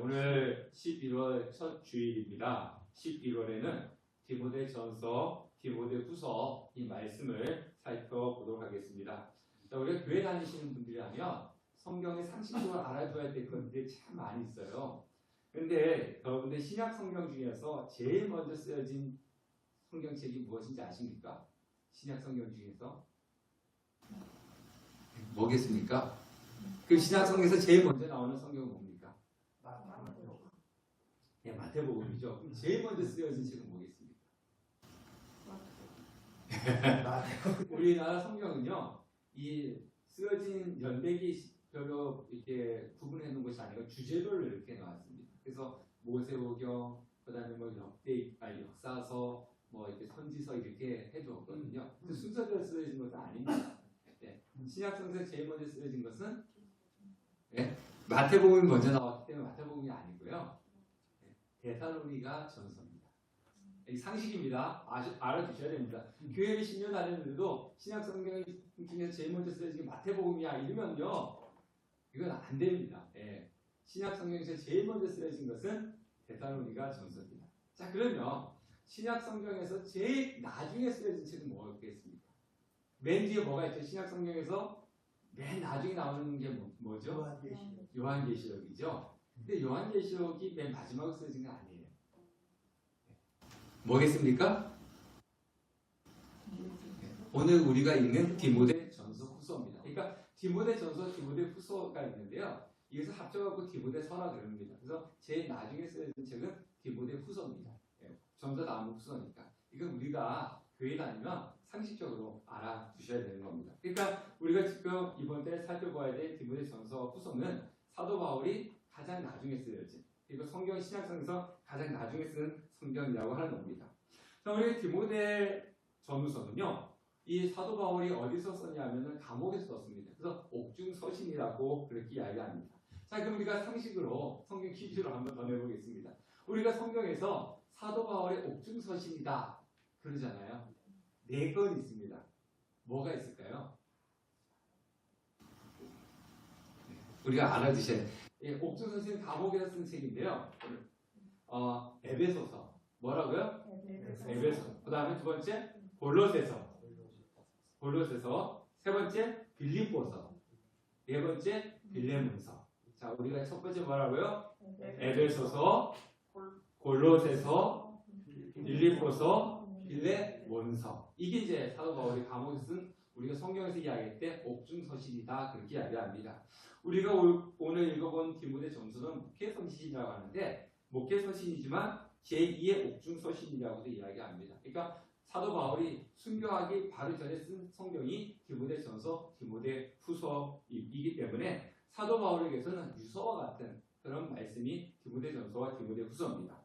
오늘 11월 첫 주일입니다. 11월에는 디모데전서, 디모데후서 이 말씀을 살펴보도록 하겠습니다. 자, 우리가 교회 다니시는 분들이라면 성경의 상식적으로 알아둬야 될 것들이 참 많이 있어요. 그런데 여러분들 신약 성경 중에서 제일 먼저 쓰여진 성경책이 무엇인지 아십니까? 신약 성경 중에서 뭐겠습니까? 그 신약 성경에서 제일 먼저 나오는 성경은 뭡니까? 네, 마태복음이죠. 그럼 제일 먼저 쓰여진 책은 뭐겠습니까? 우리나라 성경은요, 이 쓰여진 연대기 별로 이렇게 구분해 놓은 것이 아니고 주제별로 이렇게 나왔습니다. 그래서 모세오경, 그다음에 뭐 역사서, 뭐 이렇게 선지서 이렇게 해두었거든요. 그 순서대로 쓰여진 것은 아닙니다. 네. 신약성경 제일 먼저 쓰여진 것은 마태복음이 먼저 나왔기 때문에 마태복음이 아니고요. 데살로니가 전서입니다. 이 상식입니다. 알아두셔야 됩니다. 교회를 10년 다녔는데도 신약성경 중에서 제일 먼저 쓰여진 게 마태복음이야 이러면요, 이건 안 됩니다. 신약성경에서 제일 먼저 쓰여진 것은 데살로니가 전서입니다. 자, 그러면 신약성경에서 제일 나중에 쓰여진 책은 뭐겠습니까? 맨 뒤에 뭐가 있죠? 신약성경에서 맨 나중에 나오는 게 뭐죠? 요한계시록이죠. 근데 요한계시록이 맨 마지막으로 쓰여진 건 아니에요. 뭐겠습니까? 오늘 우리가 읽는 디모데전서 후서입니다. 그러니까 디모데전서, 디모데후서가 있는데요. 이것을 합쳐갖고 디모데서라 그럽니다. 그래서 제일 나중에 쓰여진 책은 디모데후서입니다. 전서 다음 후서니까. 이건 우리가 교회 다니면 상식적으로 알아두셔야 되는 겁니다. 그러니까 우리가 지금 이번 때 살펴봐야 될 디모데전서 후서는 사도 바울이 가장 나중에 쓰여진, 그리고 성경 신약성에서 가장 나중에 쓴 성경이라고 하는 겁니다. 자, 우리 디모데전서는요, 이 사도 바울이 어디서 썼냐면은 감옥에서 썼습니다. 그래서 옥중서신이라고 그렇게 이야기합니다. 자, 그럼 우리가 상식으로 성경 퀴즈로 한번 더 내보겠습니다. 우리가 성경에서 사도 바울의 옥중서신이다 그러잖아요. 4건 있습니다. 뭐가 있을까요? 우리가 알아두셔야 돼요. 옥중서신은 감옥에서 쓴 책인데요. 에베소서. 뭐라고요? 에베소서. 그 다음에 두 번째 골로새서. 세 번째 빌립보서. 네 번째 빌레몬서. 자, 우리가 첫 번째 뭐라고요? 에베소서, 골로새서, 빌립보서, 빌레몬서. 이게 이제 사도 바울이 감옥에서 쓴, 우리가 성경에서 이야기할 때 옥중서신이다 그렇게 이야기합니다. 우리가 오늘 읽어본 디모데전서는 목회서신이라고 하는데, 목회서신이지만 제2의 옥중서신이라고도 이야기합니다. 그러니까 사도 바울이 순교하기 바로 전에 쓴 성경이 디모데전서, 디모데후서이기 때문에 사도 바울에게서는 유서와 같은 그런 말씀이 디모데전서와 디모데후서입니다.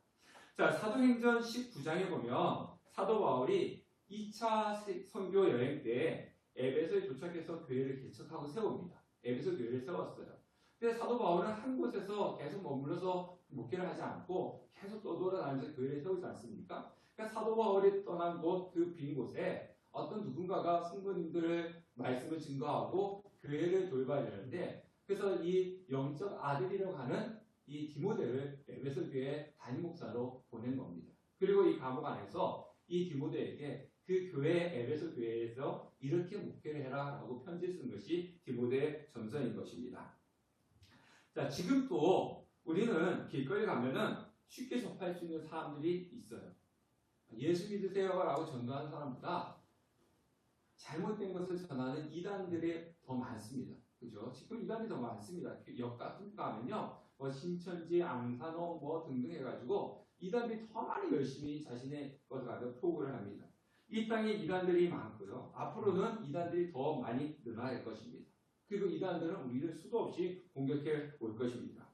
자, 사도행전 19장에 보면 사도 바울이 2차 선교 여행 때 에베소에 도착해서 교회를 개척하고 세웁니다. 에베소 교회를 세웠어요. 근데 사도 바울은 한 곳에서 계속 머물러서 목회를 하지 않고 계속 떠돌아다니면서 교회를 세우지 않습니까? 그러니까 사도 바울이 떠난 곳, 그 빈 곳에 어떤 누군가가 성도님들을 말씀을 증거하고 교회를 돌봐야 되는데, 그래서 이 영적 아들이라고 하는 이 디모데를 에베소 교회 담임 목사로 보낸 겁니다. 그리고 이 감옥 안에서 이 디모데에게 그 교회, 에베소 교회에서 이렇게 목회를 해라 라고 편지를 쓴 것이 디모데 전서인 것입니다. 자, 지금 또 우리는 길거리 가면은 쉽게 접할 수 있는 사람들이 있어요. 예수 믿으세요 라고 전도하는 사람보다 잘못된 것을 전하는 이단들이 더 많습니다. 그죠? 지금 이단이 더 많습니다. 역 같은 데 가면요, 뭐 신천지, 앙산호 뭐 등등 해가지고 이단들이 더 많이 열심히 자신의 것을 가지고 포부를 합니다. 이 땅에 이단들이 많고요. 앞으로는 이단들이 더 많이 늘어날 것입니다. 그리고 이단들은 우리를 수도 없이 공격해 올 것입니다.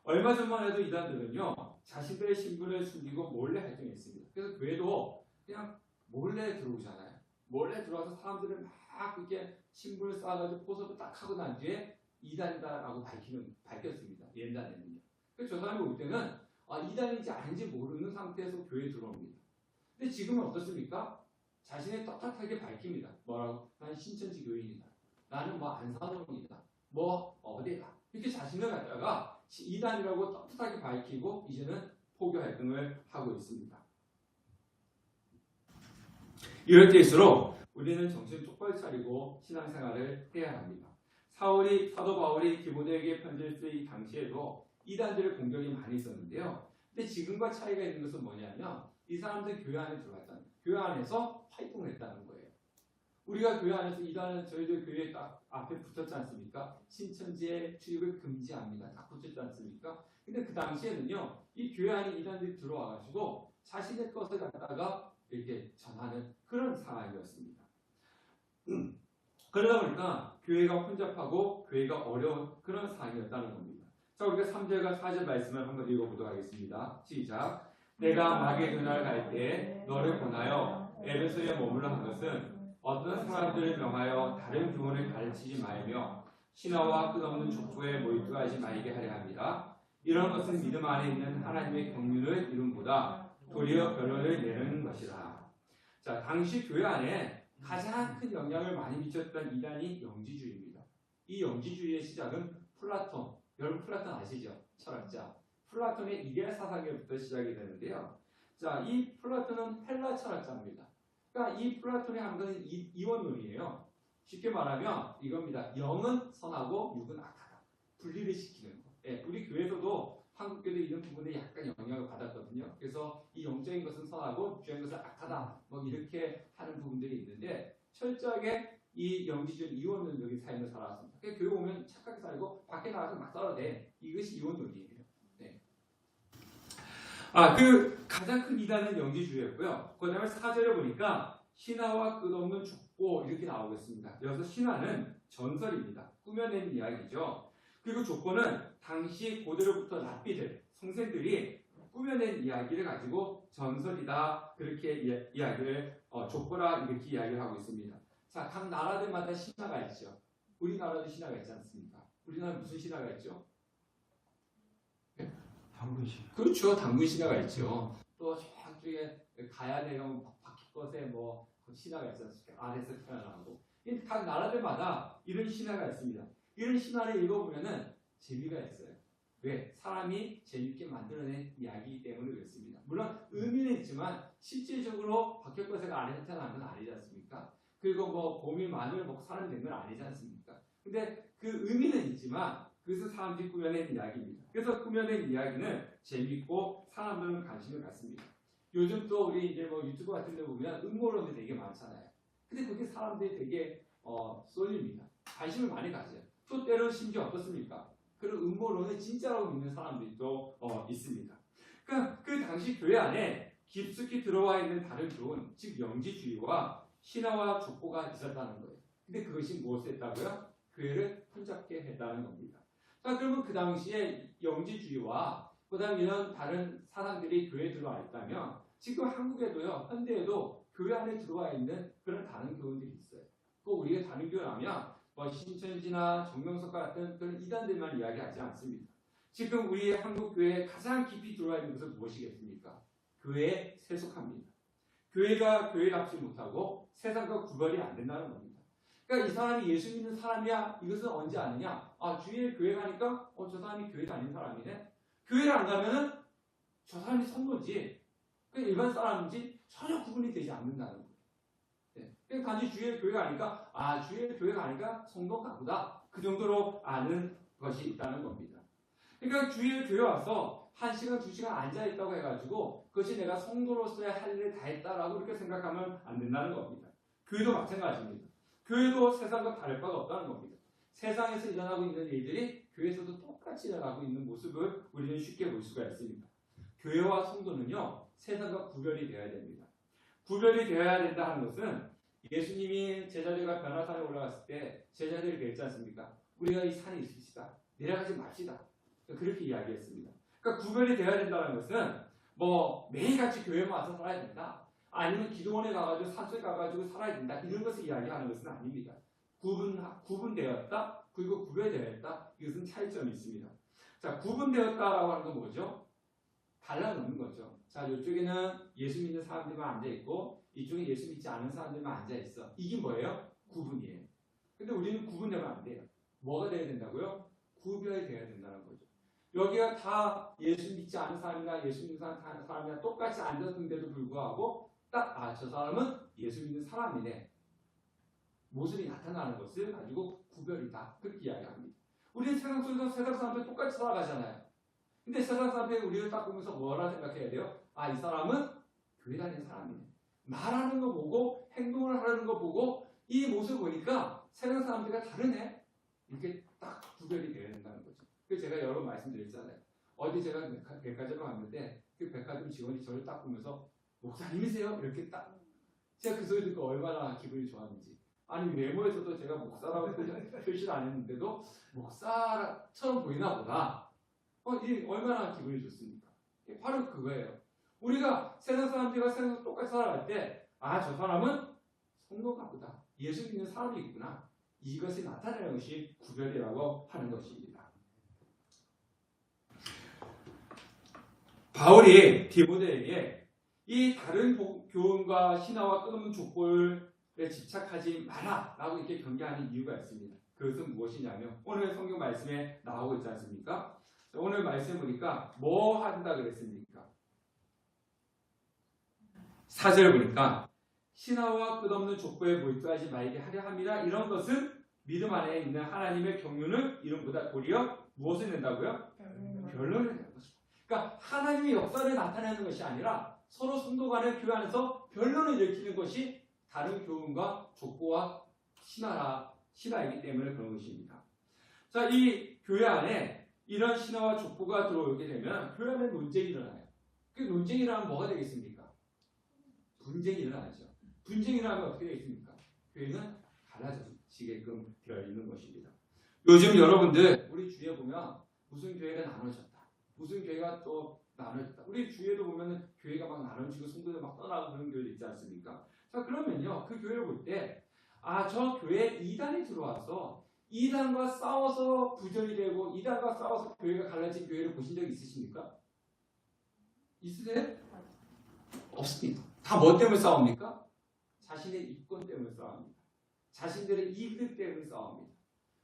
얼마 전만 해도 이단들은요, 자신들의 신분을 숨기고 몰래 활동했습니다. 그래서 교회도 그냥 몰래 들어오잖아요. 몰래 들어와서 사람들을 막 그렇게 신분을 쌓아가지고 포섭을 딱 하고 난 뒤에 이단이다라고 밝혔습니다. 옛날에는요. 그래서 저 사람이 올 때는 이단인지 아닌지 모르는 상태에서 교회에 들어옵니다. 근데 지금은 어떻습니까? 자신의 떳떳하게 밝힙니다. 뭐라고? 나는 신천지 교인이다. 나는 뭐 안산원이다. 뭐 어디다. 이렇게 자신을 갖다가 이단이라고 떳떳하게 밝히고 이제는 포교 활동을 하고 있습니다. 이럴 때일수록 우리는 정신을 똑바로 차리고 신앙생활을 해야 합니다. 사도 바울이 디모데에게 편지를 쓰기 당시에도 이단들의 공격이 많이 있었는데요. 근데 지금과 차이가 있는 것은 뭐냐면 이 사람들 교회 안에 들어갔다는 거예요. 교회 안에서 활동을 했다는 거예요. 우리가 교회 안에서 이단은 저희들 교회 딱 앞에 붙었지 않습니까? 신천지의 출입을 금지합니다. 딱 붙었지 않습니까? 근데 그 당시에는요, 이 교회 안에 이단들이 들어와가지고 자신의 것을 갖다가 이렇게 전하는 그런 상황이었습니다. 그러다 보니까 교회가 혼잡하고 교회가 어려운 그런 상황이었다는 겁니다. 자, 우리가 3절과 4절 말씀을 한번 읽어보도록 하겠습니다. 시작. 내가 마게도냐를 갈 때 너를 보나여 에베소에 머물러 한 것은 어떤 사람들을 명하여 다른 교훈을 가르치지 말며 신화와 끝없는 족보에 몰두하지 말게 하려 합니다. 이런 것은 믿음 안에 있는 하나님의 경륜을 이룬보다 도리어 결론을 내는 것이라. 자, 당시 교회 안에 가장 큰 영향을 많이 미쳤던 이단이 영지주의입니다. 이 영지주의의 시작은 플라톤, 여러분 플라톤 아시죠? 철학자. 플라톤의 이데아 사상에부터 시작이 되는데요. 자, 이 플라톤은 헬라 철학자입니다. 그러니까 이 플라톤이 하는 것은 이원론이에요. 쉽게 말하면 이겁니다. 영은 선하고 육은 악하다. 분리를 시키는 거. 예, 우리 교회에서도 한국교도 이런 부분에 약간 영향을 받았거든요. 그래서 이 영적인 것은 선하고 육적인 것은 악하다. 뭐 이렇게 하는 부분들이 있는데 철저하게 이 영지주의 이원론적인 삶을 살아왔습니다. 그러니까 교회 오면 착하게 살고 밖에 나가서 막 싸워도 돼. 이것이 이원론이에요. 네. 그 가장 큰 이단은 영지주의였고요. 그 다음에 4절에 보니까 신화와 끝없는 족보 이렇게 나오고 있습니다. 여기서 신화는 전설입니다. 꾸며낸 이야기죠. 그리고 족보는 당시 고대로부터 랍비들, 성생들이 꾸며낸 이야기를 가지고 전설이다 그렇게 이야기를 족보라 이렇게 이야기를 하고 있습니다. 자, 각 나라들마다 신화가 있죠. 우리나라도 신화가 있지 않습니까? 우리나라 무슨 신화가 있죠? 당군 신화. 그렇죠. 당군 신화가 있죠. 또 저쪽에 가야에 가면 바퀴것에 뭐 신화가 있지 않습니까? 아래에서 태어나고. 각 나라들마다 이런 신화가 있습니다. 이런 신화를 읽어보면은 재미가 있어요. 왜? 사람이 재밌게 만들어낸 이야기이기 때문에 그렇습니다. 물론 의미는 있지만 실질적으로 바퀴것에가 아래에서 태어난 건 아니지 않습니까? 그리고 뭐 봄이 마늘 먹고 사람이 된 건 아니지 않습니까? 근데 그 의미는 있지만 그것은 사람들이 꾸며낸 이야기입니다. 그래서 꾸며낸 이야기는 재밌고 사람들은 관심을 갖습니다. 요즘 또 우리 이제 뭐 유튜브 같은 데 보면 음모론이 되게 많잖아요. 근데 그게 사람들이 되게 쏠립니다. 관심을 많이 가져요. 또 때로 심지어 어떻습니까? 그런 음모론을 진짜라고 믿는 사람들이 또 있습니다. 그러니까 그 당시 교회 안에 깊숙이 들어와 있는 다른 교훈, 즉 영지주의와 신화와 족보가 있었다는 거예요. 근데 그것이 무엇을 했다고요? 교회를 혼잡게 했다는 겁니다. 자, 그러면 그 당시에 영지주의와 그 다음에 이런 다른 사상들이 교회에 들어와 있다면 지금 한국에도요, 현대에도 교회 안에 들어와 있는 그런 다른 교훈들이 있어요. 그 우리가 다른 교회라면 뭐 신천지나 정명석과 같은 그런 이단들만 이야기하지 않습니다. 지금 우리 한국 교회에 가장 깊이 들어와 있는 것은 무엇이겠습니까? 교회에 세속합니다. 교회가 교회답지 못하고 세상과 구별이 안 된다는 겁니다. 그러니까 이 사람이 예수 믿는 사람이야. 이것은 언제 아느냐? 주일에 교회 가니까 저 사람이 교회 다니는 사람이네. 교회를 안 가면은 저 사람이 성도지. 그러니까 일반 사람인지 전혀 구분이 되지 않는다는 거예요. 네. 그러니까 단지 주일에 교회 가니까 주일에 교회 가니까 성도인가 보다. 그 정도로 아는 것이 있다는 겁니다. 그러니까 주일에 교회 와서 1시간, 2시간 앉아있다고 해가지고 그것이 내가 성도로서의 할 일을 다 했다라고 그렇게 생각하면 안 된다는 겁니다. 교회도 마찬가지입니다. 교회도 세상과 다를 바가 없다는 겁니다. 세상에서 일어나고 있는 일들이 교회에서도 똑같이 일어나고 있는 모습을 우리는 쉽게 볼 수가 있습니다. 교회와 성도는요, 세상과 구별이 되어야 됩니다. 구별이 되어야 된다 하는 것은 예수님이 제자들과 변화산에 올라갔을 때 제자들이 그랬지 않습니까? 우리가 이 산에 있읍시다. 내려가지 맙시다. 그렇게 이야기했습니다. 그러니까 구별이 되어야 된다는 것은 뭐 매일같이 교회만 와서 살아야 된다. 아니면 기도원에 가가지고 산속에 가가지고 살아야 된다. 이런 것을 이야기하는 것은 아닙니다. 구분되었다. 그리고 구별되었다. 이것은 차이점이 있습니다. 자, 구분되었다라고 하는 건 뭐죠? 갈라놓는 거죠. 자, 이쪽에는 예수 믿는 사람들만 앉아있고 이쪽에 예수 믿지 않은 사람들만 앉아있어. 이게 뭐예요? 구분이에요. 근데 우리는 구분되면 안 돼요. 뭐가 돼야 된다고요? 구별돼야 된다는 거죠. 여기가 다 예수 믿지 않은 사람이나 예수 믿는 사람이나 똑같이 앉았는데도 불구하고 딱 저 사람은 예수 믿는 사람이네. 모습이 나타나는 것을 가지고 구별이다. 그렇게 이야기합니다. 우리는 세상 속에서 세상 사람들 똑같이 살아가잖아요. 근데 세상 사람들이 우리를 딱 보면서 뭐라 생각해야 돼요? 이 사람은 교회 다니는 사람이네. 말하는 거 보고 행동을 하는 거 보고 이 모습을 보니까 세상 사람들과 다르네. 이렇게 딱 구별이 되어야 된다는 거죠. 그래서 제가 여러 번 말씀드렸잖아요. 어디 제가 백화점을 갔는데 그 백화점 직원이 저를 딱 보면서 목사님이세요? 이렇게 딱 제가 그 소리 듣고 얼마나 기분이 좋았는지. 아니 외모에서도 제가 목사라고 표시를 안 했는데도 목사처럼 보이나 보다. 이 얼마나 기분이 좋습니까? 바로 그거예요. 우리가 세상 사람들과 세상에서 똑같이 살아갈 때 저 사람은 성도가 보다. 예수 믿는 사람이 있구나. 이것이 나타내는 것이 구별이라고 하는 것입니다. 바울이 디모데에게 이 다른 교훈과 신화와 끊임없는 족보에 집착하지 마라 라고 이렇게 경계하는 이유가 있습니다. 그것은 무엇이냐면 오늘 성경 말씀에 나오고 있지 않습니까? 오늘 말씀 보니까 뭐 한다 그랬습니까? 4절 보니까 신화와 끝없는 족보에 몰두하지 말게 하려 함이라. 이런 것은 믿음 안에 있는 하나님의 경륜을 이름보다 도리어 무엇을 낸다고요? 변론을 내는 것입니다. 그러니까 하나님의 역사를 나타내는 것이 아니라 서로 성도 간의 교회 안에서 변론을 일으키는 것이 다른 교훈과 족보와 신화이기 때문에 그런 것입니다. 자, 이 교회 안에 이런 신화와 족보가 들어오게 되면 교회 안에 논쟁이 일어나요. 그 논쟁이 일어나면 뭐가 되겠습니까? 분쟁이 일어나죠. 분쟁이 일어나면 어떻게 되겠습니까? 교회는 갈라지게끔 되어 있는 것입니다. 요즘 여러분들 우리 주위에 보면 무슨 교회가 나눠졌다. 무슨 교회가 또 나눠졌다. 우리 주위에도 보면 교회가 막 나눠지고 성도들 막 떠나고 그런 교회도 있지 않습니까? 자, 그러면요. 그 교회를 볼 때 저 교회에 이단이 들어와서 이단과 싸워서 부전이 되고 이단과 싸워서 교회가 갈라진 교회를 보신 적 있으십니까? 있으세요? 없습니다. 다 뭐 때문에 싸웁니까? 자신의 이권 때문에 싸웁니다. 자신들의 이익들 때문에 싸웁니다.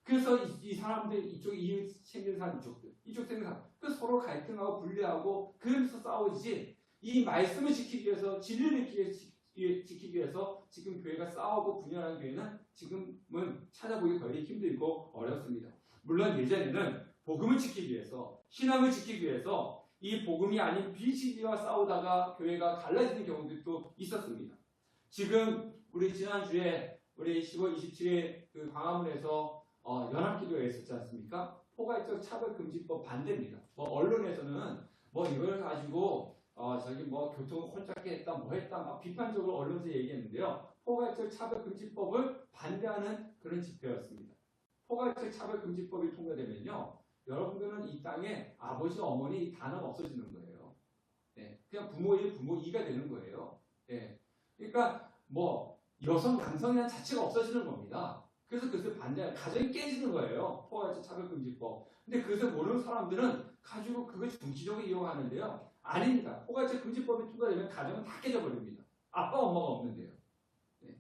그래서 이 사람들 이쪽 이익 챙기는 사람 이쪽 챙기는 사람 그 서로 갈등하고 분리하고 그러면서 싸우지 이 말씀을 지키기 위해서 진리를 지키기 위해서 지금 교회가 싸우고 분열하는 교회는 지금은 찾아보기 거의 힘들고 어렵습니다. 물론 예전에는 복음을 지키기 위해서 신앙을 지키기 위해서 이 복음이 아닌 비진리와 싸우다가 교회가 갈라지는 경우들도 있었습니다. 지금 우리 지난주에 우리 10월 27일 그 광화문에서 연합기도회 했었지 않습니까? 포괄적 차별금지법 반대입니다. 언론에서는 이걸 가지고 교통 혼잡게 했다 뭐 했다 막 비판적으로 언론에서 얘기했는데요. 포괄적 차별금지법을 반대하는 그런 집회였습니다. 포괄적 차별금지법이 통과되면요. 여러분들은 이 땅에 아버지, 어머니 이 단어가 없어지는 거예요. 네, 그냥 부모 1, 부모 2가 되는 거예요. 네, 그러니까 여성, 남성이라는 자체가 없어지는 겁니다. 그래서 그것을 반대하는 가정이 깨지는 거예요. 포괄적 차별금지법. 근데 그것을 모르는 사람들은 가지고 그걸 정치적으로 이용하는데요. 아닙니다. 포괄적 금지법이 통과되면 가정은 다 깨져버립니다. 아빠, 엄마가 없는데요. 네.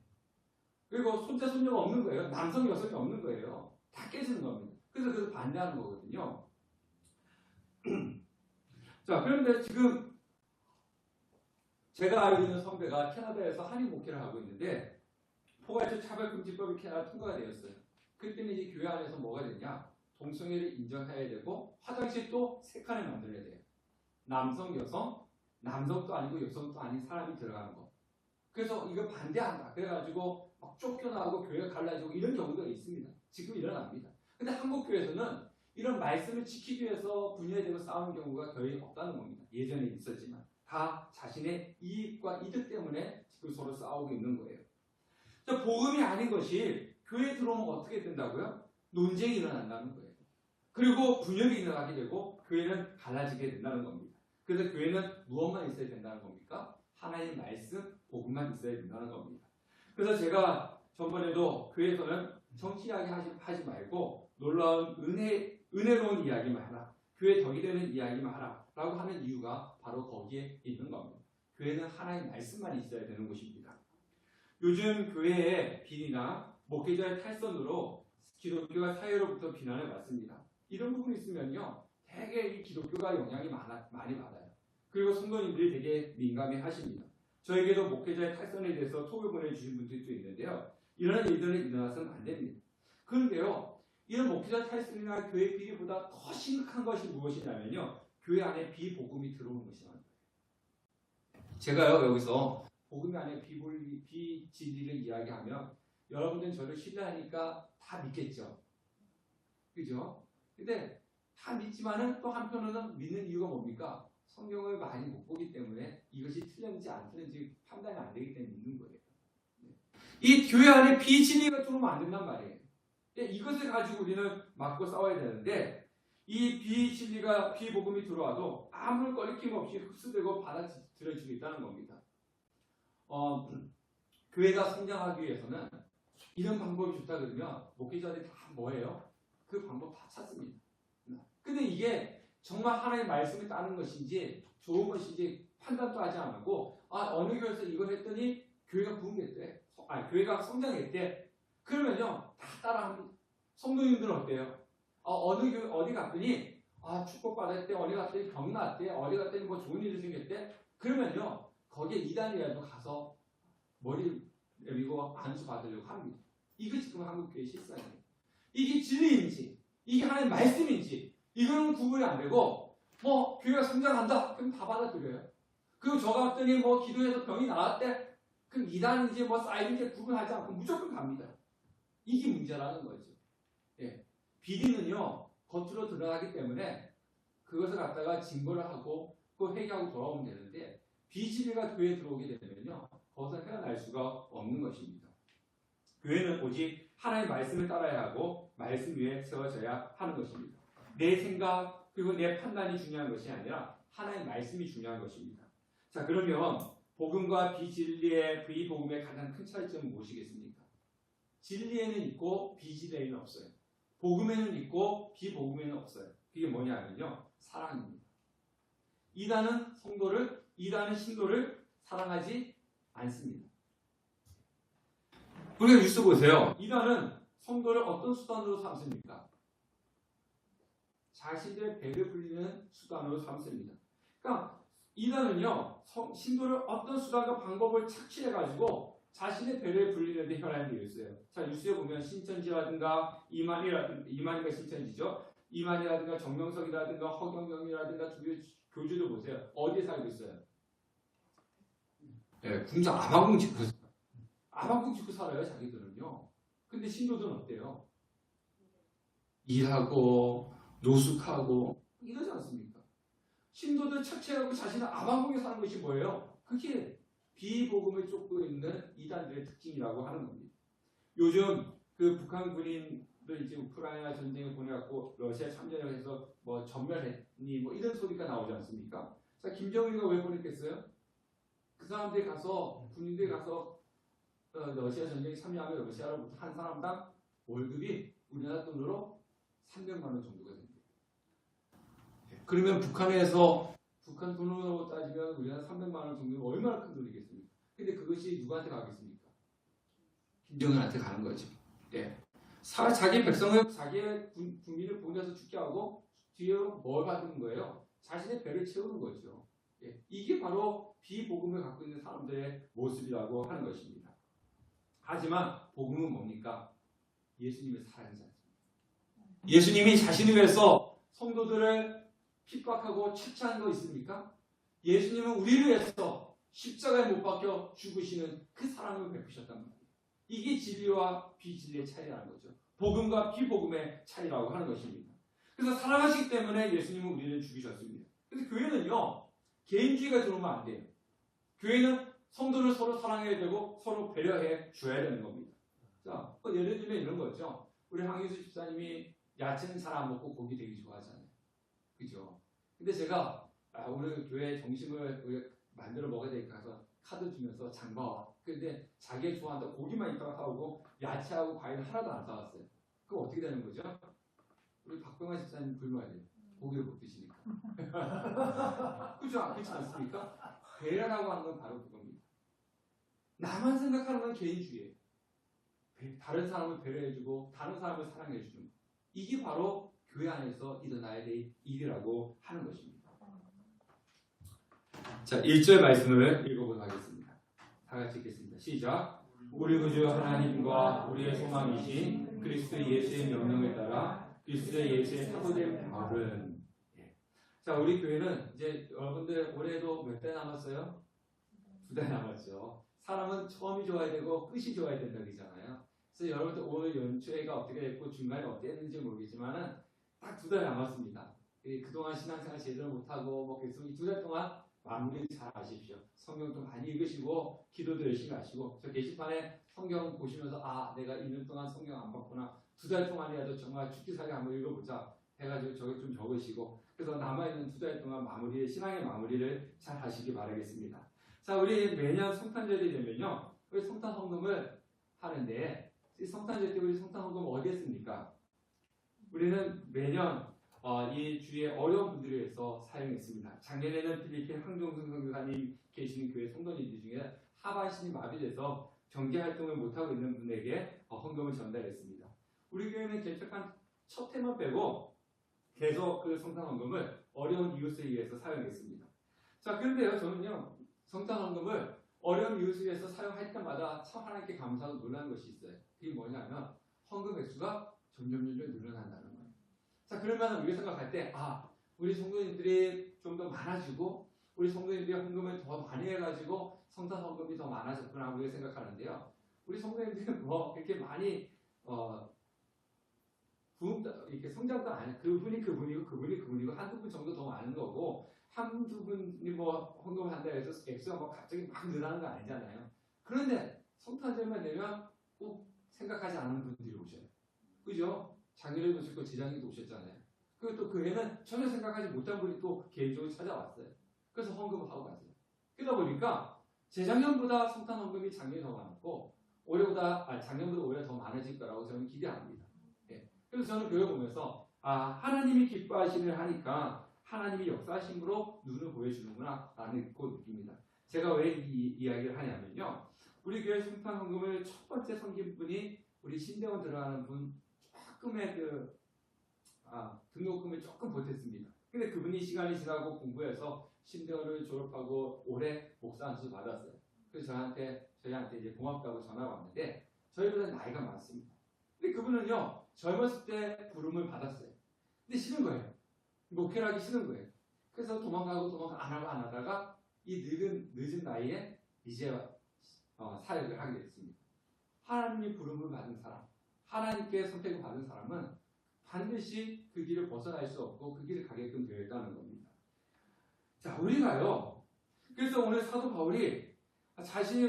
그리고 손자, 손녀가 없는 거예요. 남성, 여성이 없는 거예요. 다 깨지는 겁니다. 그래서 그것을 반대하는 거거든요. 자, 그런데 지금 제가 알고 있는 선배가 캐나다에서 한인 목회를 하고 있는데 포괄적 차별금지법이 캐나다 통과가 되었어요. 그때는 이제 교회 안에서 뭐가 되냐? 동성애를 인정해야 되고 화장실도 3칸을 만들어야 돼요. 남성, 여성, 남성도 아니고 여성도 아닌 사람이 들어가는 거. 그래서 이거 반대한다. 그래가지고 막 쫓겨나고 교회가 갈라지고 이런 경우가 있습니다. 지금 일어납니다. 근데 한국 교회에서는 이런 말씀을 지키기 위해서 분열되고 싸우는 경우가 거의 없다는 겁니다. 예전에 있었지만 다 자신의 이익과 이득 때문에 지금 서로 싸우고 있는 거예요. 복음이 아닌 것이 교회에 들어오면 어떻게 된다고요? 논쟁이 일어난다는 거예요. 그리고 분열이 일어나게 되고 교회는 갈라지게 된다는 겁니다. 그래서 교회는 무엇만 있어야 된다는 겁니까? 하나님의 말씀, 복음만 있어야 된다는 겁니다. 그래서 제가 전번에도 교회에서는 정치 이야기 하지 말고 놀라운 은혜로운 이야기만 하라. 교회 덕이 되는 이야기만 하라. 라고 하는 이유가 바로 거기에 있는 겁니다. 교회는 하나님의 말씀만 있어야 되는 곳입니다. 요즘 교회의 비리나 목회자의 탈선으로 기독교가 사회로부터 비난을 받습니다. 이런 부분이 있으면요. 되게 이 기독교가 영향이 많이 받아요. 그리고 성도님들이 되게 민감해 하십니다. 저에게도 목회자의 탈선에 대해서 톡을 보내주신 분들도 있는데요. 이런 일들은 일어나서는 안 됩니다. 그런데요, 이런 목회자 탈선이나 교회 비리보다 더 심각한 것이 무엇이냐면요, 교회 안에 비복음이 들어오는 것이라는 거예요. 제가요, 여기서 복음 안에 비진리를 이야기하면 여러분들은 저를 신뢰하니까 다 믿겠죠. 그죠? 근데 다 믿지만은 또 한편으로는 믿는 이유가 뭡니까? 성경을 많이 못 보기 때문에 이것이 틀렸는지 안 틀렸는지 판단이 안 되기 때문에 믿는 거예요. 이 교회 안에 비진리가 들어오면 안 된단 말이에요. 이것을 가지고 우리는 맞고 싸워야 되는데, 이 비진리가, 비복음이 들어와도 아무 꺼리낌 없이 흡수되고 받아들여지고 있다는 겁니다. 교회가 성장하기 위해서는 이런 방법이 좋다 그러면 목회자들이 다 뭐예요? 그 방법 다 찾습니다. 근데 이게 정말 하나님의 말씀을 따르는 것인지 좋은 것인지 판단도 하지 않고, 어느 교회에서 이걸 했더니 교회가 부흥했대, 교회가 성장했대, 그러면요 다 따라합니다. 성도님들은 어때요? 어느 교회 어디 갔더니 축복받았대, 어디 갔더니 병 났대, 어디 갔더니 뭐 좋은 일이 생겼대, 그러면요 거기에 이단이라도 가서 머리 내리고 안수 받으려고 합니다. 이게 지금 한국교회 실상이에요. 이게 진리인지 이게 하나님의 말씀인지 이거는 구분이 안 되고, 뭐 교회가 성장한다 그럼 다 받아들여요. 그리고 저 갔더니 뭐 기도해서 병이 나았대, 그럼 이단인지 뭐 사이인지 구분하지 않고 무조건 갑니다. 이게 문제라는 거죠. 예. 비리는요 겉으로 드러나기 때문에 그것을 갖다가 증거를 하고 또 회개하고 돌아오면 되는데, 비진리가 교회에 들어오게 되면요 거기서 헤어날 수가 없는 것입니다. 교회는 오직 하나님의 말씀을 따라야 하고 말씀 위에 세워져야 하는 것입니다. 내 생각 그리고 내 판단이 중요한 것이 아니라 하나님의 말씀이 중요한 것입니다. 자, 그러면 복음과 비진리의 비복음의 가장 큰 차이점은 무엇이겠습니까? 진리에는 있고 비진리에는 없어요. 복음에는 있고 비복음에는 없어요. 그게 뭐냐면요, 사랑입니다. 이단은 신도를 사랑하지 않습니다. 우리가 뉴스 보세요. 이단은 성도를 어떤 수단으로 삼습니까? 자신들의 배를 불리는 수단으로 삼습니다. 그러니까 이단은요 신도를 어떤 수단과 방법을 착취해가지고 자신의 배를 불리는 데 혈안이 되어 있어요. 자, 뉴스에 보면 신천지라든가 이만희가 신천지죠. 이만희라든가 정명석이라든가 허경영이라든가 교주들 보세요. 어디에 살고 있어요? 네, 궁전 아방궁 짓고 살아요, 자기들은요. 근데 신도들은 어때요? 일하고 노숙하고 이러지 않습니까? 신도들 착취하고 자신은 아방궁에 사는 것이 뭐예요? 그게 비복음을 쫓고 있는 이단들의 특징이라고 하는 겁니다. 요즘 그 북한 군인들 이제 우크라이나 전쟁을 보내갖고 러시아 참전을 해서 뭐 전멸했니 뭐 이런 소리가 나오지 않습니까? 자, 김정은이가 왜 보냈겠어요? 그 사람들이 가서 군인들이 가서 러시아 전쟁에 참여하면 러시아로부터 한 사람당 월급이 우리나라 돈으로 300만 원 정도가 됩니다. 그러면 북한 돈으로 따지면 우리나라 300만 원 정도는 얼마나 큰 돈이겠습니까? 근데 그것이 누구한테 가겠습니까? 김정은한테 가는 거죠. 네. 자기 백성을, 자기의 국민을 보내서 죽게 하고 뒤로 뭘 받는 거예요? 자신의 배를 채우는 거죠. 네. 이게 바로 비복음을 갖고 있는 사람들의 모습이라고 하는 것입니다. 하지만 복음은 뭡니까? 예수님의 사랑이지 않습니까? 예수님이 자신을 위해서 성도들을 핍박하고 착취하는 거 있습니까? 예수님은 우리를 위해서 십자가에 못 박혀 죽으시는 그 사랑을 베푸셨단 말이에요. 이게 진리와 비진리의 차이라는 거죠. 복음과 비복음의 차이라고 하는 것입니다. 그래서 사랑하시기 때문에 예수님은 우리를 죽이셨습니다. 그래서 교회는요, 개인주의가 들어오면 안 돼요. 교회는 성도를 서로 사랑해야 되고 서로 배려해 줘야 되는 겁니다. 자, 예를 들면 이런 거죠. 우리 황희수 집사님이 야채는 잘 안 먹고 고기 되게 좋아하잖아요. 그죠? 근데 제가 오늘 교회 점심을 만들어 먹어야 되니까 가서 카드 주면서 장 봐와. 근데 자기가 좋아한다 고기만 있다가 사오고 야채하고 과일 하나도 안 사왔어요. 그럼 어떻게 되는 거죠? 우리 박병환 집사님 굶어야 돼요. 고기를 못 드시니까. 그죠? 그렇지 않습니까? 배려라고 하는 건 바로 그겁니다. 나만 생각하는 건 개인주의예요. 다른 사람을 배려해주고 다른 사람을 사랑해주는 거. 이게 바로 교회 안에서 일어나야 될 일이라고 하는 것입니다. 자, 1절 말씀을 읽어보도록 하겠습니다. 다 같이 읽겠습니다. 시작. 우리 구주 하나님과 우리의 소망이신 그리스도 예수의 명령에 따라 그리스도 예수의 사도된 바울은, 자, 우리 교회는 이제 여러분들 올해도 몇 달 남았어요? 2달 남았죠. 사람은 처음이 좋아야 되고 끝이 좋아야 된다 그러잖아요. 그래서 여러분들 오늘 연초회가 어떻게 됐고 중간에 어떻게 했는지 모르겠지만은 딱 2달 남았습니다. 그동안 신앙생활 제대로 못하고 뭐 계속 이 2달 동안 마무리 잘 하십시오. 성경도 많이 읽으시고 기도도 열심히 하시고, 저 게시판에 성경 보시면서 아, 내가 1년 동안 성경 안 봤구나, 2달 동안이라도 정말 죽기살기 한번 읽어보자 해가지고 저기 좀 적으시고, 그래서 남아있는 2달 동안 신앙의 마무리를 잘 하시기 바라겠습니다. 자, 우리 매년 성탄절이 되면요, 우리 성탄 헌금을 하는데, 이 성탄절 때 우리 성탄 헌금 어디에 씁니까? 우리는 매년 이 주위에 어려운 분들을 위해서 사용했습니다. 작년에는 필리핀 황종승 선교사님 계시는 교회 성도님들 중에 하반신이 마비돼서 경제 활동을 못하고 있는 분에게 헌금을 전달했습니다. 우리 교회는 개척한 첫 해만 빼고 계속 그 성탄 헌금을 어려운 이웃을 위해서 사용했습니다. 자, 그런데요, 저는요, 성탄 헌금을 어려운 이웃을 위해서 사용할 때마다 참 하나님께 감사하고 놀라는 것이 있어요. 그게 뭐냐면 헌금 액수가 점점 늘어난다는 거예요. 자, 그러면 우리가 생각할 때, 아, 우리 성도님들이 좀 더 많아지고, 우리 성도님들이 헌금을 더 많이 해가지고 성탄 헌금이 더 많아졌구나 우리가 생각하는데요. 우리 성도님들이 뭐 그렇게 많이 이렇게 성장도 안 해. 그분이고 한두 분 정도 더 많은 거고, 한두 분이 뭐 헌금을 한다 해서 액수가 뭐 갑자기 막 늘어나는 거 아니잖아요. 그런데 성탄절만 되면 꼭 생각하지 않는 분들이 오셔요. 그죠? 작년에도 오셨고 재작년에도 오셨잖아요. 그리고 또 그 해는 전혀 생각하지 못한 분이 또 개인적으로 찾아왔어요. 그래서 헌금을 하고 가세요. 그러다 보니까 재작년보다 성탄 헌금이 작년에 더 많았고, 작년보다 올해 더 많아질 거라고 저는 기대합니다. 예. 그래서 저는 교회 보면서 하나님이 기뻐하시는 하니까 하나님이 역사하심으로 눈을 보여주는구나 라는 거 느낍니다. 제가 왜 이 이야기를 하냐면요, 우리 교회 성탄 헌금을 첫 번째 섬긴 분이 우리 신대원 들어가는 분, 조금의 등록금을 조금 보탰습니다. 근데 그분이 시간이 지나고 공부해서 신대원을 졸업하고 올해 목사 안수 받았어요. 그래서 저희한테 이제 고맙다고 전화가 왔는데, 저희보다 나이가 많습니다. 근데 그분은요, 젊었을 때 부름을 받았어요. 근데 싫은 거예요. 목회를 하기 싫은 거예요. 그래서 도망가고 안 하다가 이 늦은 나이에 이제 사역을 하게 됐습니다. 하나님의 부름을 받은 사람, 하나님께 선택을 받은 사람은 반드시 그 길을 벗어날 수 없고 그 길을 가게끔 되어 있다는 겁니다. 자, 우리가요, 그래서 오늘 사도 바울이 자신이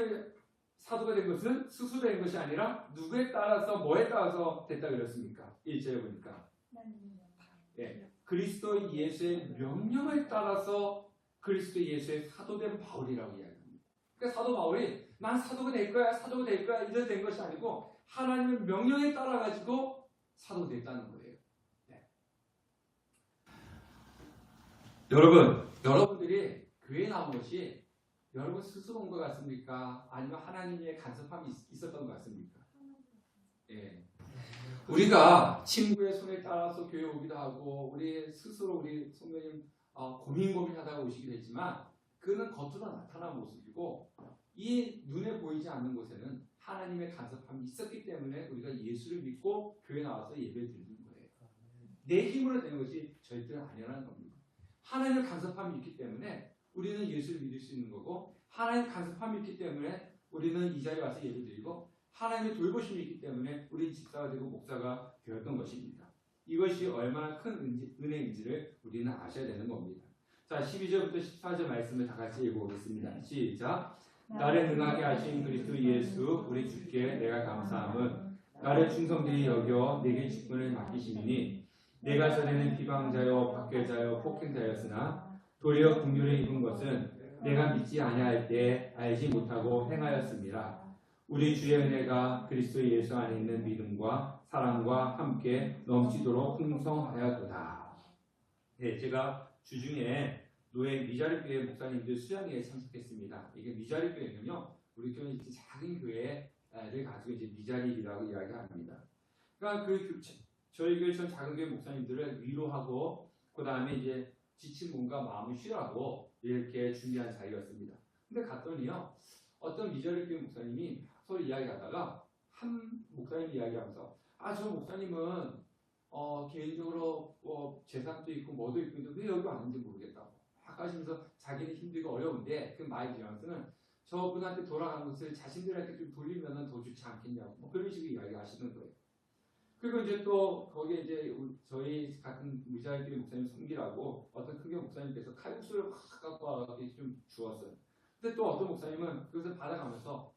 사도가 된 것은 스스로 된 것이 아니라 누구에 따라서 뭐에 따라서 됐다 그랬습니까? 1절에 보니까 그리스도 예수의 명령에 따라서 그리스도 예수의 사도된 바울이라고 이야기합니다. 그러니까 사도 바울이 난 사도가 될 거야 이래 된 것이 아니고 하나님의 명령에 따라 가지고 사도가 됐다는 거예요. 네. 여러분들이 교회에 나온 것이 여러분 스스로 온 것 같습니까? 아니면 하나님의 간섭함이 있었던 것 같습니까? 예. 우리가 친구의 손에 따라서 교회 오기도 하고, 우리 스스로 우리 성도님 고민하다가 오시기도 했지만, 그는 겉으로 나타난 모습이고, 이 눈에 보이지 않는 곳에는 하나님의 간섭함이 있었기 때문에 우리가 예수를 믿고 교회 나와서 예배를 드리는 거예요. 내 힘으로 되는 것이 절대로 아니라는 겁니다. 하나님의 간섭함이 있기 때문에 우리는 예수를 믿을 수 있는 거고, 하나님의 간섭함이 있기 때문에 우리는 이 자리에 와서 예배 드리고, 하나님의 돌보심이 있기 때문에 우리 집사가 되고 목사가 되었던 것입니다. 이것이 얼마나 큰 은혜인지를 우리는 아셔야 되는 겁니다. 자, 12절부터 14절 말씀을 다 같이 읽어보겠습니다. 시작. 나를 능하게 하신 그리스도 예수 우리 주께 내가 감사함은 나를 충성되이 여겨 내게 직분을 맡기시니 내가 전에는 비방자요 박해자요 폭행자였으나 도리어 긍휼을 입은 것은 내가 믿지 아니할 때 알지 못하고 행하였습니다. 우리 주의 은혜가 그리스도 예수 안에 있는 믿음과 사랑과 함께 넘치도록 풍성하여도다. 네, 제가 주중에 노예 미자립교회 목사님들 수양회에 참석했습니다. 이게 미자립교회는요, 우리 교회 작은 교회를 가지고 이제 미자립이라고 이야기합니다. 그러니까 저희 교회 전 작은 교회 목사님들을 위로하고 그 다음에 이제 지친 몸과 마음을 쉬라고 이렇게 준비한 자리였습니다. 근데 갔더니요, 어떤 미저리 교회 목사님이 서로 이야기하다가 한 목사님 이야기하면서 저 목사님은 개인적으로 재산도 있고 뭐도 있고 왜 여기 왔는지 모르겠다고 막 하시면서 자기는 힘들고 어려운데 그 마이 뉘앙스는 저분한테 돌아간 것을 자신들한테 좀 돌리면 더 좋지 않겠냐고 뭐 그런 식으로 이야기하시는 거예요. 그리고 이제 또 거기에 이제 저희 같은 무자일교회 목사님 성기라고 어떤 크게 목사님께서 칼국수를 막 갖고 와서 좀 주었어요. 근데 또 어떤 목사님은 그것을 받아가면서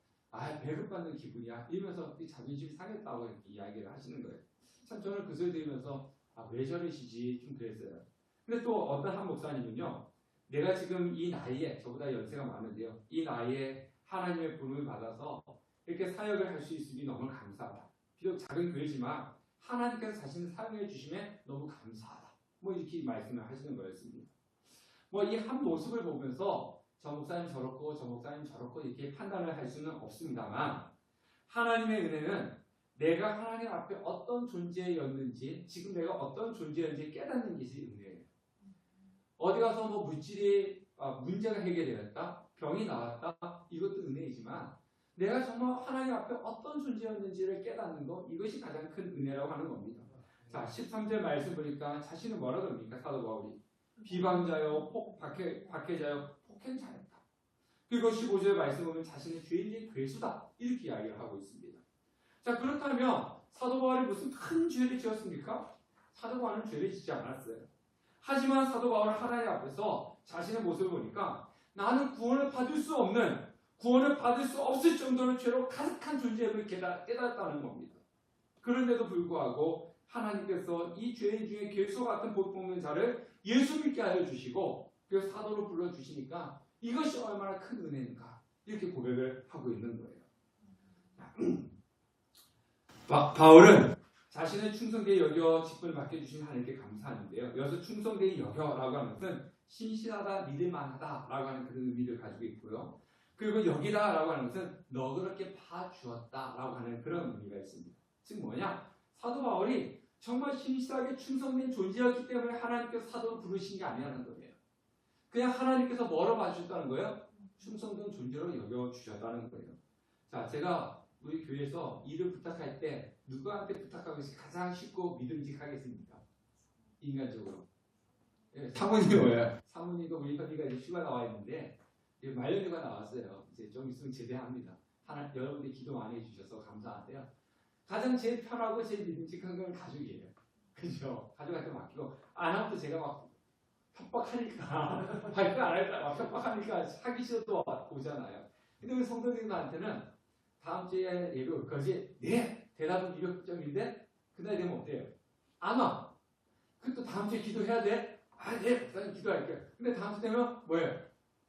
배급받는 기분이야 이러면서 자존심이 상했다고 이렇게 이야기를 하시는 거예요. 참 저는 그 소리 들으면서 왜 저러시지 좀 그랬어요. 근데 또 어떤 한 목사님은요, 내가 지금 이 나이에 저보다 연세가 많은데요, 이 나이에 하나님의 부름을 받아서 이렇게 사역을 할 수 있으니 너무 감사하다. 비록 작은 교회지만 하나님께서 자신을 사용해 주심에 너무 감사하다. 뭐 이렇게 말씀을 하시는 거였습니다. 뭐 이 한 모습을 보면서 저 목사님 저렇고 저 목사님 저렇고 이렇게 판단을 할 수는 없습니다만 하나님의 은혜는 내가 하나님 앞에 어떤 존재였는지 지금 내가 어떤 존재였는지 깨닫는 것이 은혜예요. 어디 가서 뭐 물질이 문제가 해결되었다, 병이 나았다, 이것도 은혜이지만 내가 정말 하나님 앞에 어떤 존재였는지를 깨닫는 것, 이것이 가장 큰 은혜라고 하는 겁니다. 자, 13절 말씀 보니까 자신은 뭐라 그럽니까? 사도 바울이 비방자요, 박해자요, 폭행자였다. 그리고 15절 말씀 보면 자신은 죄인의 괴수다 이렇게 이야기를 하고 있습니다. 자, 그렇다면 사도 바울이 무슨 큰 죄를 지었습니까? 사도 바울은 죄를 짓지 않았어요. 하지만 사도 바울은 하나님 앞에서 자신의 모습을 보니까 나는 구원을 받을 수 없을 정도로 죄로 가득한 존재임을 깨달았다는 겁니다. 그런데도 불구하고 하나님께서 이 죄인 중에 괴수와 같은 복 뽑는 자를 예수 믿게 하여 주시고 그 사도로 불러주시니까 이것이 얼마나 큰 은혜인가 이렇게 고백을 하고 있는 거예요. 바울은 자신의 충성되이 여겨 직분을 맡겨주신 하나님께 감사하는데요. 여기서 충성되이 여겨라고 하는 것은 신실하다, 믿을만하다라고 하는 그런 의미를 가지고 있고요. 그리고 여기다라고 하는 것은 너그럽게 봐주었다라고 하는 그런 의미가 있습니다. 즉 뭐냐? 사도 바울이 정말 신실하게 충성된 존재였기 때문에 하나님께서 사도를 부르신 게 아니라는 거예요. 그냥 하나님께서 뭐로 봐주셨다는 거예요? 충성된 존재로 여겨주셨다는 거예요. 자, 제가 우리 교회에서 일을 부탁할 때 누구한테 부탁하고 가장 쉽고 믿음직하겠습니까? 인간적으로. 사모님이 뭐예요? 사모님과 우리 현이가 이제 휴가 나와 있는데 말년휴가 나왔어요. 이제 좀 있으면 제대합니다. 여러분들이 기도 많이 해주셔서 감사한데요. 가장 제일 편하고 제일 믿음직한 건 가족이에요. 그죠? 가족한테 맡기고 안 하면 또 제가 막 협박하니까 발표 안 할까 막 협박하니까 하기 싫어도 오잖아요. 근데 우리 성도님들한테는 다음 주에 예배 올 거지? 네! 대답은 200점인데 그날 되면 어때요? 안 와. 그또 다음 주에 기도해야 돼? 네! 목사님 기도할게요. 근데 다음 주 되면 뭐예요?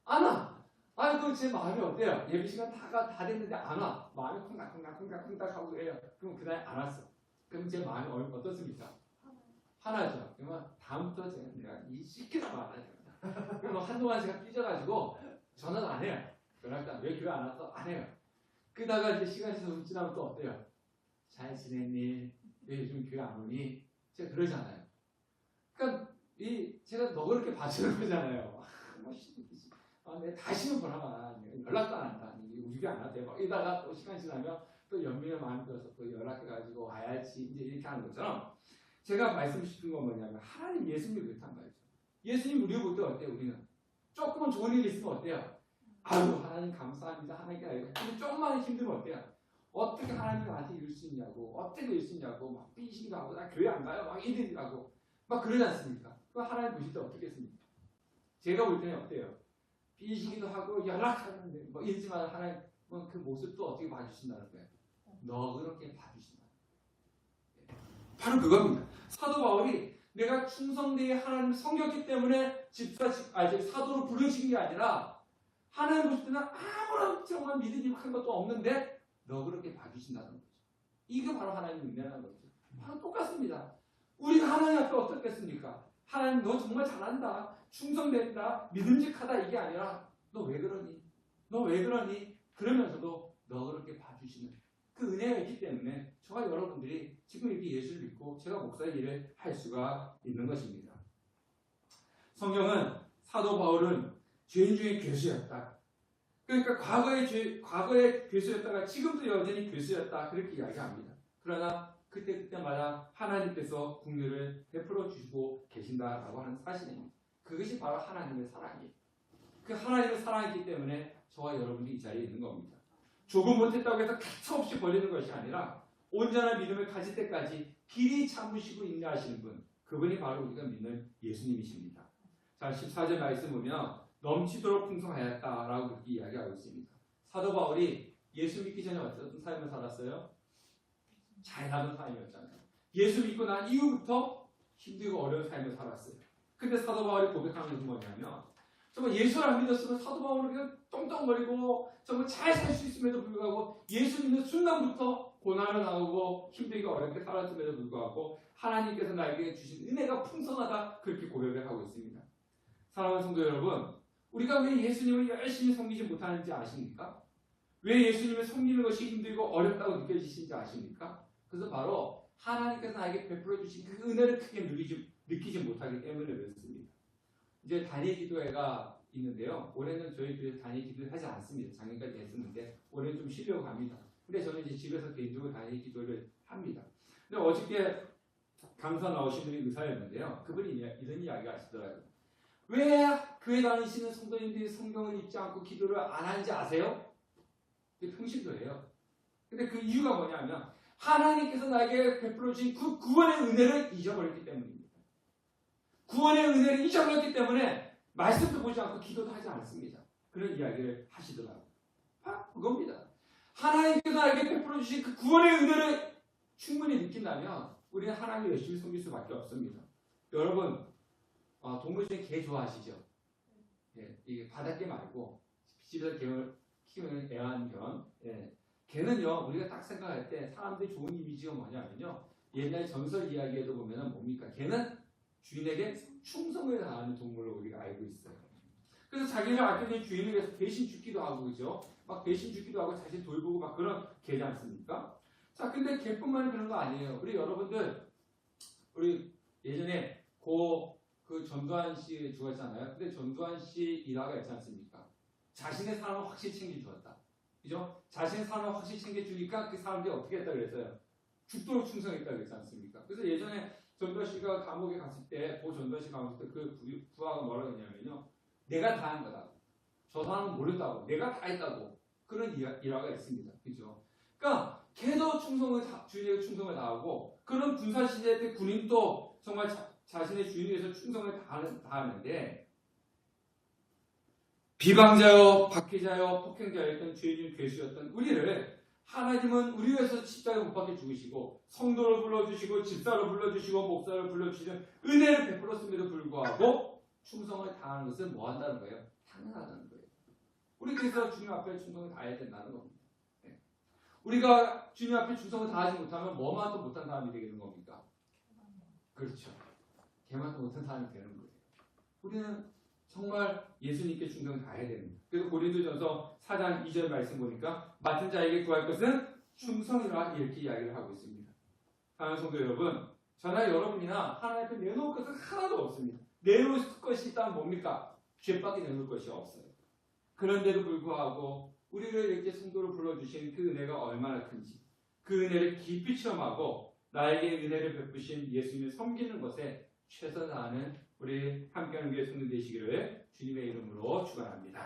안 와. 그럼 제 마음이 어때요? 예배 시간 다 됐는데 안 와. 마음이 콩닥콩닥 하고 그래요. 그럼 그날 안 왔어. 그럼 제 마음이 어떻습니까? 화나죠. 그러면 다음부터 내가 이 시키다 말아요. 그럼 한동안 제가 삐져가지고 전화도 안 해요. 그러니까 왜 교회 안 왔어? 안 해요. 그러다가 이제 시간이 좀 지나면 또 어때요? 잘 지냈니? 왜 요즘 교회 안 오니? 제가 그러잖아요. 그러니까 제가 너그럽게 봐주는 거잖아요. 내가 다시는 보라마 연락도 안 한다. 우리 교회 안 왔대. 막 이러다가 또 시간 지나면 또 연민의 마음이 들어서 또 연락해가지고 와야지 이제 이렇게 하는 것처럼 제가 말씀드리고 싶은 건 뭐냐면 하나님 예수님이 그렇단 말이죠. 예수님 우리 볼 때 어때요? 우리는 조금만 좋은 일이 있으면 어때요? 하나님 감사합니다. 하나님께 알고. 근데 조금만 힘들면 어때요? 어떻게 하나님 나한테 이럴 수 있냐고, 어떻게 이럴 수 있냐고, 막 삐지기도 하고, 나 교회 안 가요, 막 이러고, 막 그러지 않습니까? 그럼 하나님 보실 때 어떻겠습니까? 제가 볼 때는 어때요? 삐지기도 하고, 연락하는데, 뭐 이러지만 하나님, 그 모습도 어떻게 봐주신다는 거예요? 너그럽게 봐주신다. 바로 그겁니다. 사도 바울이 내가 충성되이 하나님을 섬겼기 때문에 사도로 부르신 게 아니라 하나님 보실 때는 아무런 정말 믿음직한 것도 없는데 너그럽게 봐주신다는 거죠. 이게 바로 하나님의 은혜라는 거죠. 바로 똑같습니다. 우리가 하나님 앞에 어떻겠습니까? 하나님 너 정말 잘한다. 충성된다. 믿음직하다 이게 아니라 너 왜 그러니? 너 왜 그러니? 그러면서도 너그럽게 봐주시는 그 은혜가 있기 때문에 저와 여러분들이 지금 이렇게 예수를 믿고 제가 목사의 일을 할 수가 있는 것입니다. 성경은 사도 바울은 죄인 중에 괴수였다. 그러니까 과거에 괴수였다가 지금도 여전히 괴수였다. 그렇게 이야기합니다. 그러나 그때마다 하나님께서 긍휼을 베풀어 주시고 계신다라고 하는 사실입니다. 그것이 바로 하나님의 사랑이에요. 그 하나님의 사랑이기 때문에 저와 여러분이 이 자리에 있는 겁니다. 조금 못했다고 해서 가차없이 버리는 것이 아니라 온전한 믿음을 가질 때까지 길이 참으시고 인내하시는 분, 그분이 바로 우리가 믿는 예수님이십니다. 자, 14절 말씀 보면 넘치도록 풍성하였다라고 그렇게 이야기하고 있습니다. 사도 바울이 예수 믿기 전에 어떤 삶을 살았어요? 잘나던 삶이었잖아요. 예수 믿고 난 이후부터 힘들고 어려운 삶을 살았어요. 근데 사도 바울이 고백하는 것은 뭐냐면 정말 예수를 안 믿었으면 사도 바울은 그냥 떵떵거리고 정말 잘 살 수 있음에도 불구하고 예수 믿는 순간부터 고난을 당하고 힘들게 어렵게 살았음에도 불구하고 하나님께서 나에게 주신 은혜가 풍성하다 그렇게 고백을 하고 있습니다. 사랑하는 성도 여러분, 우리가 왜 예수님을 열심히 섬기지 못하는지 아십니까? 왜 예수님을 섬기는 것이 힘들고 어렵다고 느껴지시는지 아십니까? 그래서 바로 하나님께서 나에게 베풀어 주신 그 은혜를 크게 느끼지 못하기 때문에 그렇습니다. 이제 단일 기도회가 있는데요. 올해는 저희 교회 단일 기도를 하지 않습니다. 작년까지 했었는데 올해는 좀 쉬려고 합니다. 근데 저는 이제 집에서 개인적으로 단일 기도를 합니다. 근데 어저께 강사 나오신 분이 의사였는데요. 그분이 이런 이야기 하시더라고요. 왜 교회 다니시는 성도님들이 성경을 읽지 않고 기도를 안 하는지 아세요? 그게 평신도예요. 근데 그 이유가 뭐냐면 하나님께서 나에게 베풀어 주신 그 구원의 은혜를 잊어버렸기 때문입니다. 구원의 은혜를 잊어버렸기 때문에 말씀도 보지 않고 기도도 하지 않습니다. 그런 이야기를 하시더라고요. 바로 그겁니다. 하나님께서 나에게 베풀어 주신 그 구원의 은혜를 충분히 느낀다면 우리는 하나님을 열심히 섬길 수밖에 없습니다. 여러분, 동물 중에 개 좋아하시죠? 예, 이게 바닷개 말고 집에서 키우는 애완견. 예. 개는요, 우리가 딱 생각할 때 사람들이 좋은 이미지가 뭐냐면요. 옛날 전설 이야기에도 보면은 뭡니까? 개는 주인에게 충성을 다하는 동물로 우리가 알고 있어요. 그래서 자기를 아끼는 주인을 위해서 대신 죽기도 하고, 그죠? 막 대신 죽기도 하고 자신 돌보고 막 그런 개지 않습니까? 자, 근데 개뿐만이 그런 거 아니에요. 우리 여러분들, 우리 예전에 그 전두환 씨 죽었잖아요. 근데 전두환 씨 일화가 있지 않습니까? 자신의 사람을 확실히 챙겨주었다. 그죠? 자신의 사람을 확실히 챙겨주니까 그 사람들이 어떻게 했다 그랬어요? 죽도록 충성했다 그랬지 않습니까? 그래서 예전에 전두환 씨가 감옥에 갔을 때, 전두환 씨 감옥에 갔을 때 그 부하가 뭐라고 했냐면요. 내가 다 한 거다. 저 사람은 모른다고. 내가 다 했다고. 그런 일화가 있습니다. 그죠? 그러니까 걔도 주인에게 충성을 다하고 그런 군사시대 때 군인도 정말 자신의 주인에 대해서 충성을 다하는데 비방자요, 박해자요, 폭행자였던 죄인 괴수였던 우리를 하나님은 우리 위해서 십자가에 못 박혀 죽으시고 성도를 불러주시고 집사를 불러주시고 목사를 불러주시는 은혜를 베풀었음에도 불구하고 충성을 다하는 것은 뭐 한다는 거예요? 당연하다는 거예요. 우리 그래서 주님 앞에 충성을 다해야 된다는 겁니다. 네. 우리가 주님 앞에 충성을 다하지 못하면 뭐만도 못한 사람이 되는 겁니까? 그렇죠. 걔만도 못한 사람이 되는 거예요. 우리는 정말 예수님께 충성을 다해야 됩니다. 그래서 고린도전서 4장 2절 말씀 보니까 맡은 자에게 구할 것은 충성이라 이렇게 이야기를 하고 있습니다. 사랑하는 성도 여러분, 저나 여러분이나 하나님 앞에 내놓을 것은 하나도 없습니다. 내놓을 것이 있다면 뭡니까? 죄밖에 내놓을 것이 없어요. 그런데도 불구하고 우리를 이렇게 성도로 불러주신 그 은혜가 얼마나 큰지 그 은혜를 깊이 체험하고 나에게 은혜를 베푸신 예수님을 섬기는 것에 최선을 다하는 우리 함께하는 교회 성도 되시기를 주님의 이름으로 축원합니다.